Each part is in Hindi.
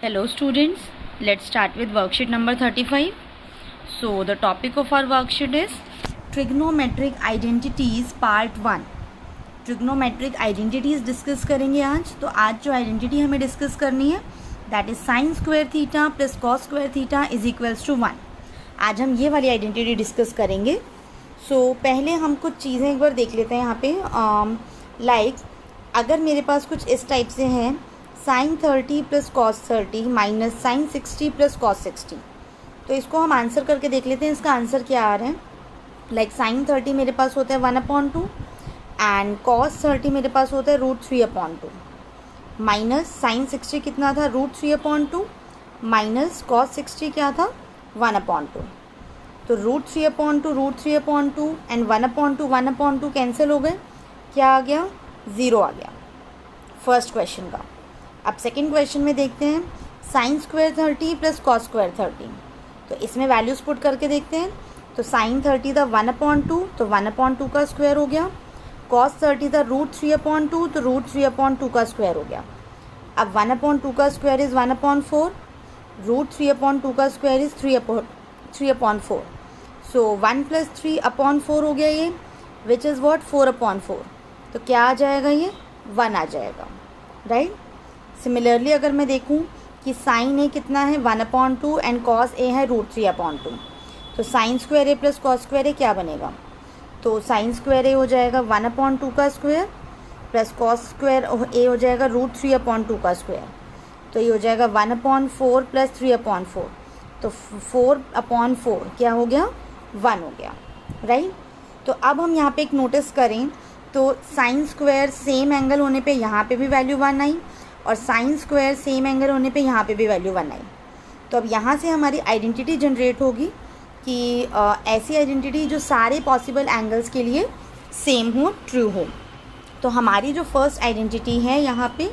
Hello students, let's start with worksheet number 35. So the topic of our worksheet is trigonometric identities part 1. Trigonometric identities discuss करेंगे आज. तो आज जो आइडेंटिटी हमें डिस्कस करनी है that is sine square theta plus cos square theta is equals to 1. आज हम ये वाली आइडेंटिटी डिस्कस करेंगे. सो पहले हम कुछ चीज़ें एक बार देख लेते हैं यहाँ पे. लाइक अगर मेरे पास कुछ इस टाइप से हैं sine 30 plus cos 30 minus sine 60 plus cos 60, तो इसको हम आंसर करके देख लेते हैं. इसका आंसर क्या आ रहा है. लाइक साइन 30 मेरे पास होता है 1/2 एंड कॉस 30 मेरे पास होता है √3/2 माइनस साइन 60 कितना था √3/2 माइनस कॉस 60 क्या था 1/2. तो √3/2 एंड 1/2 कैंसिल हो गए. क्या आ गया 0 आ गया फर्स्ट क्वेश्चन का. अब सेकंड क्वेश्चन में देखते हैं sine square 30 plus cos square 30. तो इसमें वैल्यूज़ पुट करके देखते हैं. तो साइन 30 था 1/2 तो 1/2 का स्क्वायर हो गया. कॉस 30 था √3/2 तो √3/2 का स्क्वायर हो गया. अब 1/2 का स्क्वायर इज़ 1/4, √3/2 का स्क्वायर इज़ 3/4. सो 1 + 3/4 हो गया ये, विच इज़ वॉट 4/4. तो क्या आ जाएगा ये 1 आ जाएगा. राइट. सिमिलरली अगर मैं देखूं कि साइन ए कितना है 1/2 एंड कॉस ए है √3/2, तो sign square a plus cos square ए क्या बनेगा. तो साइन स्क्वायर ए हो जाएगा 1/2 का स्क्वायर प्लस कॉस स्क्वायर ए हो जाएगा √3/2 का स्क्वायर. तो ये हो जाएगा 1/4 प्लस 3/4. तो 4/4 क्या हो गया 1 हो गया. राइट. तो अब हम यहाँ पे एक नोटिस करें तो साइन स्क्वायर सेम एंगल होने पे यहाँ पे भी वैल्यू 1 आई और साइन स्क्वायर सेम एंगल होने पे यहाँ पे भी वैल्यू 1 आई. तो अब यहाँ से हमारी आइडेंटिटी जनरेट होगी कि ऐसी आइडेंटिटी जो सारे पॉसिबल एंगल्स के लिए सेम हो, ट्रू हो. तो हमारी जो फर्स्ट आइडेंटिटी है यहाँ पे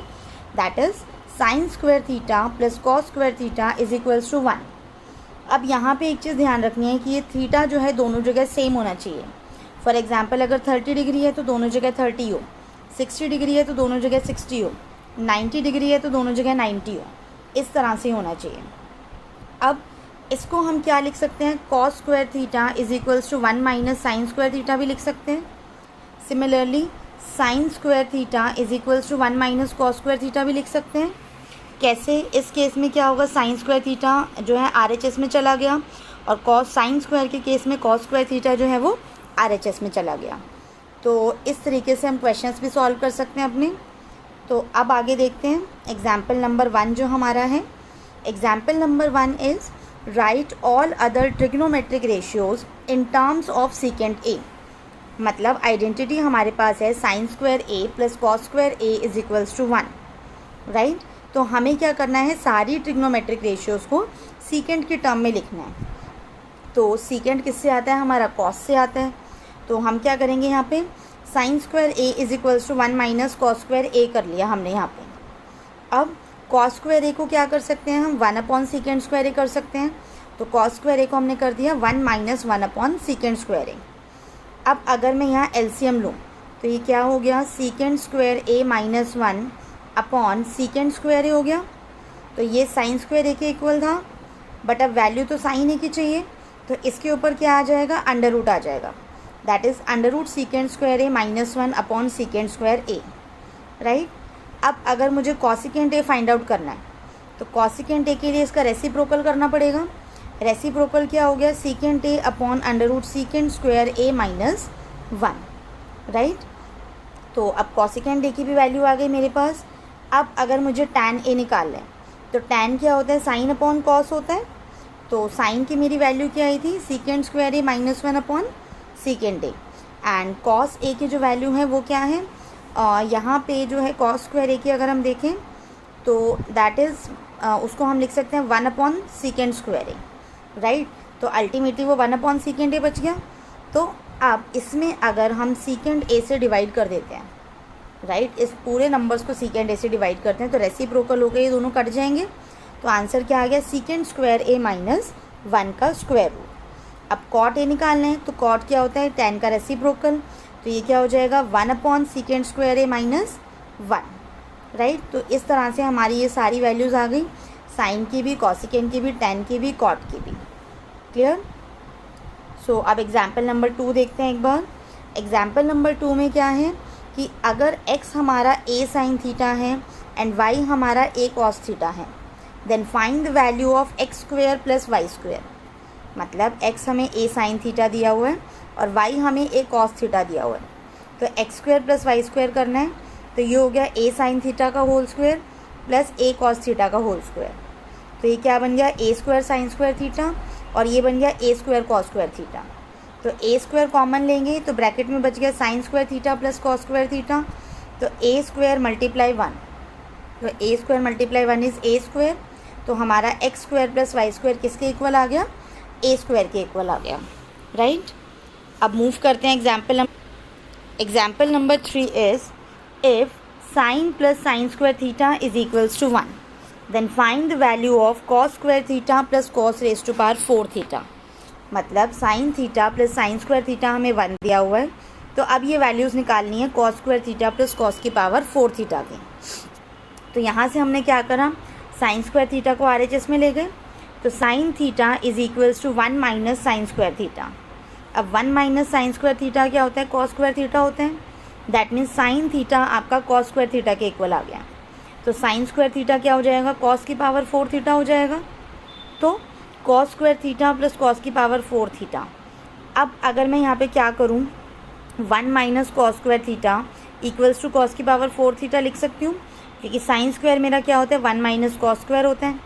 that is sine square theta plus cos square theta is equals to 1. अब यहाँ पे एक चीज़ ध्यान रखनी है कि ये थीटा जो है दोनों जगह सेम होना चाहिए. फॉर एग्जाम्पल अगर 30 डिग्री है तो दोनों जगह 30 हो, 60 डिग्री है तो दोनों जगह 60 हो, 90 डिग्री है तो दोनों जगह 90 हो. इस तरह से होना चाहिए. अब इसको हम क्या लिख सकते हैं cos square theta is equals to 1 minus sine square theta भी लिख सकते हैं. Similarly sine square theta is equals to 1 minus cos square theta भी लिख सकते हैं. कैसे. इस केस में क्या होगा साइन स्क्वायर थीटा जो है RHS में चला गया और कॉस साइन स्क्वायर के केस में कॉस स्क्वायर थीटा जो है वो RHS में चला गया. तो इस तरीके से हम क्वेश्चंस भी सॉल्व कर सकते हैं अपने. तो अब आगे देखते हैं एग्जाम्पल नंबर 1 जो हमारा है. Example number 1 is write all other trigonometric ratios in terms of secant a. मतलब आइडेंटिटी हमारे पास है sine square a plus cos square A is equals to 1. Right. तो हमें क्या करना है सारी ट्रिग्नोमेट्रिक रेशियोज़ को सीकेंट के टर्म में लिखना है. तो सीकेंट किससे आता है हमारा कॉस से आता है. तो हम क्या करेंगे यहाँ पे sine square A is equals to 1 minus cos square A कर लिया हमने यहाँ पे. अब कॉस स्क्वायर ए को क्या कर सकते हैं हम 1 सीकेंट स्क्वायर ए कर सकते हैं. तो कॉस स्क्वायर ए को हमने कर दिया 1 माइनस 1 सीकेंट स्क्वायर ए. अब अगर मैं यहाँ एलसीएम लूँ तो ये क्या हो गया सीकेंट स्क्वायर ए माइनस 1 सीकेंट स्क्वायर ए हो गया. तो ये साइन स्क्वायर ए के इक्वल था बट अब वैल्यू तो साइन ए की चाहिए. तो इसके ऊपर क्या आ जाएगा अंडर रूट आ जाएगा. That is under root secant square A minus 1 secant square a. Right. अब अगर मुझे कॉसिकेंट ए फाइंड आउट करना है तो कॉसिकेंट ए के लिए इसका रेसिप्रोकल करना पड़ेगा. रेसिप्रोकल क्या हो गया secant a upon under root secant square A minus 1. Right. तो अब कॉसिकेंट ए की भी वैल्यू आ गई मेरे पास. अब अगर मुझे टैन ए निकालना है तो टैन क्या होता है साइन अपॉन कॉस होता है. तो साइन की मेरी वैल्यू क्या आई थी secant square A minus 1 secant A. And cos A की जो वैल्यू है वो क्या है यहाँ पे जो है कॉस स्क्वायर ए की अगर हम देखें तो दैट इज़ उसको हम लिख सकते हैं 1 सीकेंट स्क्वायर ए. राइट. तो अल्टीमेटली वो 1 सीकेंट ए बच गया. तो अब इसमें अगर हम सीकेंट ए से डिवाइड कर देते हैं राइट इस पूरे नंबर्स को सीकेंट ए से डिवाइड करते हैं तो रेसिप्रोकल हो गए ये दोनों कट जाएंगे. तो आंसर क्या आ गया सीकेंट स्क्वायर ए माइनस 1 का स्क्वायर रूट. अब कॉट ए निकालना है तो कॉट क्या होता है टैन का रेसिप्रोकल. तो ये क्या हो जाएगा 1 सीकेंट स्क्वायर ए माइनस 1. राइट. तो इस तरह से हमारी ये सारी वैल्यूज़ आ गई. साइन की भी, कॉसिकेंट की भी, टेन की भी, कॉट की भी। क्लियर? सो अब एग्जाम्पल नंबर 2 देखते हैं एक बार। एग्जाम्पल नंबर 2 में क्या है कि अगर x हमारा a साइन थीटा है एंड y हमारा a कॉस थीटा है, then find the value of x square plus y square. मतलब x हमें a साइन थीटा दिया हुआ है और y हमें a कॉस थीटा दिया हुआ है, तो x square plus y square करना है। तो ये हो गया a साइन थीटा का whole square plus a cos theta का होल स्क्वेयर। तो ये क्या बन गया, a square sine square theta और ये बन गया a square cos square theta. तो a स्क्वायर कॉमन लेंगे तो ब्रैकेट में बच गया sine square theta plus cos square theta. तो a स्क्वायर मल्टीप्लाई 1, तो a square multiply 1 is a square. तो हमारा x square plus Y square किसके इक्वल आ गया, a स्क्वायर के इक्वल आ गया। राइट? अब मूव करते हैं example number 3 is if sine plus sine square theta is equals to 1, then find the value of cos square theta plus cos raise to power 4 theta. मतलब sine theta plus sine square theta हमें 1 दिया हुआ है, तो अब ये वैल्यूज़ निकालनी है cos square theta plus cos की पावर 4 थीटा की। तो यहाँ से हमने क्या करा, साइन स्क्वायर थीटा को RHS में ले गए। तो sine theta is equals to 1 minus sine square theta. अब 1 माइनस साइन स्क्वायर थीटा क्या होता है, कॉस स्क्वायर थीटा होता है। दैट मीन्स साइन थीटा आपका कॉस स्क्वायर थीटा के इक्वल आ गया। तो साइन स्क्वायर थीटा क्या हो जाएगा, कॉस की पावर 4 थीटा हो जाएगा। तो cos square theta plus cos की पावर 4 थीटा। अब अगर मैं यहाँ पे क्या करूँ, 1 minus cos square theta equals to cos की पावर 4 थीटा लिख सकती हूँ, क्योंकि साइन स्क्वायर मेरा क्या होता है, 1 माइनस कॉस स्क्वायर होता है।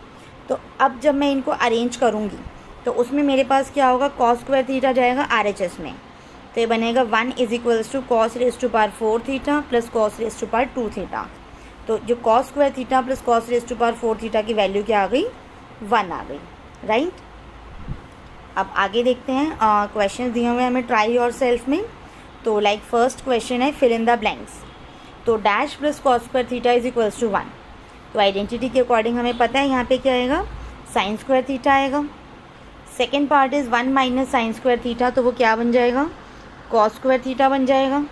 तो अब जब मैं इनको अरेंज करूँगी तो उसमें मेरे पास क्या होगा, कॉस स्क्वायर थीटा जाएगा RHS में। तो ये बनेगा 1 is equals to cos raise to power 4 theta plus cos raise to power 2 theta. तो जो cos square theta plus cos raise to power 4 theta की वैल्यू क्या आ गई, 1 आ गई। राइट? अब आगे देखते हैं, क्वेश्चन दिए हुए हमें ट्राई योर सेल्फ में। तो लाइक फर्स्ट क्वेश्चन है फिल इन द ब्लैंक्स। तो dash plus cos square theta is equals to 1। तो आइडेंटिटी के अकॉर्डिंग हमें पता है यहाँ पे क्या आएगा, साइन स्क्वायर थीटा आएगा। Second part is 1 minus sine square theta, तो वो क्या बन जाएगा, कॉस स्क्वायर थीटा बन जाएगा।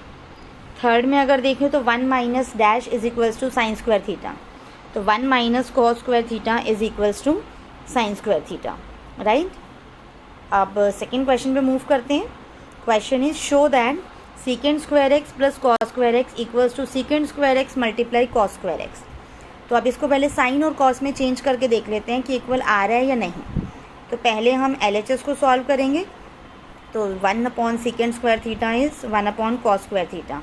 थर्ड में अगर देखें तो 1 minus dash is equals to sine square theta. तो 1 minus cos square theta is equals to sine square theta. Right? अब सेकेंड क्वेश्चन पे मूव करते हैं। Question is show that secant square x plus cos square x equals to secant square x multiply cos square x. तो अब इसको पहले साइन और कॉस में चेंज करके देख लेते हैं कि इक्वल आ रहा है या नहीं। तो पहले हम LHS को सॉल्व करेंगे। तो 1 upon सीकेंड square theta is 1 upon cos square theta,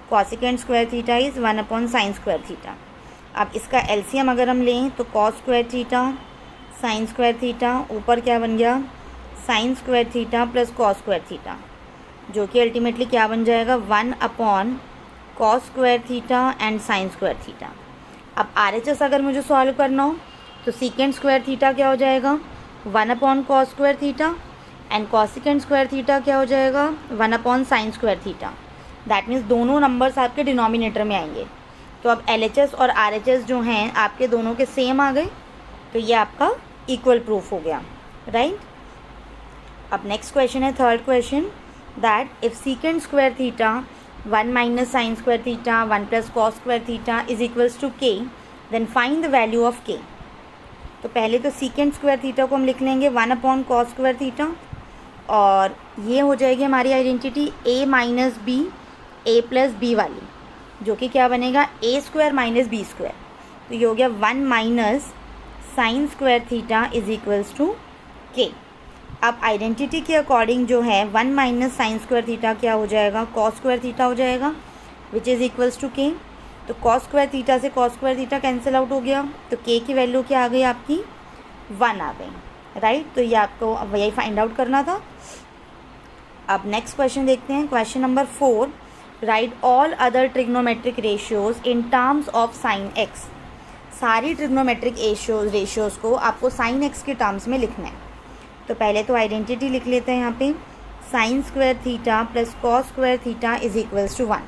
cosecant square theta is 1 upon sine square theta. अब इसका LCM अगर हम लें तो cos square theta sine square theta, ऊपर क्या बन गया, sine square theta plus cos square theta, जो कि अल्टीमेटली क्या बन जाएगा, 1 upon cos square theta and sign square theta. अब RHS अगर मुझे सॉल्व करना हो तो सीकेंड स्क्वायर थीटा क्या हो जाएगा, 1 upon cos square theta and cosecant square theta क्या हो जाएगा, 1 upon sine square theta. That means दोनों नंबर्स आपके डिनोमिनेटर में आएंगे। तो अब LHS और RHS जो हैं आपके दोनों के सेम आ गए, तो ये आपका इक्वल प्रूफ हो गया। राइट? अब नेक्स्ट क्वेश्चन है third question, that if secant square theta 1 minus sine square theta 1 plus cos square theta is equals to k, then find the value of k। तो पहले तो सीकेंड स्क्वायर थीटा को हम लिख लेंगे 1 अपॉन कॉस स्क्वायर थीटा, और ये हो जाएगी हमारी identity a minus b a plus b वाली, जो कि क्या बनेगा, a स्क्वायर माइनस बी स्क्वायर। तो ये हो गया 1 minus sine square theta is equals to k। अब आइडेंटिटी के अकॉर्डिंग जो है 1 माइनस साइन स्क्वायर थीटा क्या हो जाएगा, कॉस स्क्वायर थीटा हो जाएगा, which is equals to k। तो कॉस स्क्वायर थीटा से cos square theta cancel out हो गया, तो k की वैल्यू क्या आ गई आपकी, 1 आ गई। राइट? तो ये आपको अब यही फाइंड आउट करना था। अब नेक्स्ट क्वेश्चन देखते हैं, question number 4, right all other trigonometric ratios in terms of sine x. सारी ट्रिग्नोमेट्रिक रेशियोज को आपको साइन एक्स के टर्म्स में लिखना है। तो पहले तो आइडेंटिटी लिख लेते हैं यहाँ पे, sine square theta plus cos square theta is equals to 1।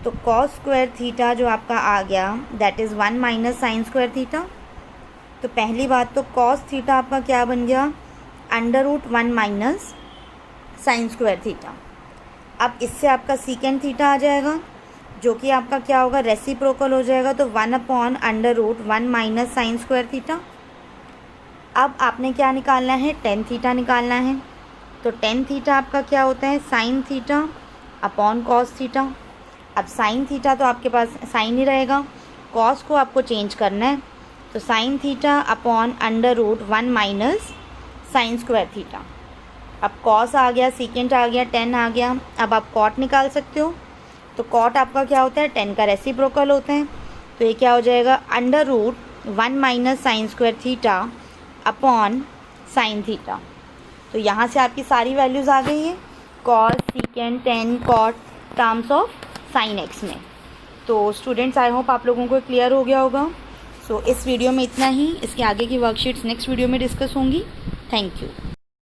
तो कॉस स्क्वायर थीटा जो आपका आ गया that is 1 minus sine square theta. तो पहली बात तो कॉस थीटा आपका क्या बन गया, √1 माइनस साइन स्क्वायर थीटा। अब इससे आपका सीकेंड थीटा आ जाएगा, जो कि आपका क्या होगा, रेसिप्रोकल हो जाएगा। तो 1 upon √1 minus sine square theta. अब आपने क्या निकालना है, टेन थीटा निकालना है। तो टेन थीटा आपका क्या होता है, sign theta upon cos theta. अब साइन थीटा तो आपके पास साइन ही रहेगा, कॉस को आपको चेंज करना है, तो sine theta upon under root 1 minus sine square theta. अब कॉस आ गया, सीकेंट आ गया, टेन आ गया। अब आप कॉट निकाल सकते हो, तो कॉट आपका क्या होता है, टेन का रेसिप्रोकल होता है। तो ये क्या हो जाएगा, under root 1 minus sine square theta upon sine theta. तो यहाँ से आपकी सारी वैल्यूज़ आ गई है, cos, secant, tan, cot terms of sine x में। तो स्टूडेंट्स, आई होप आप लोगों को क्लियर हो गया होगा। सो इस वीडियो में इतना ही। इसके आगे की वर्कशीट्स नेक्स्ट वीडियो में डिस्कस होंगी। Thank you.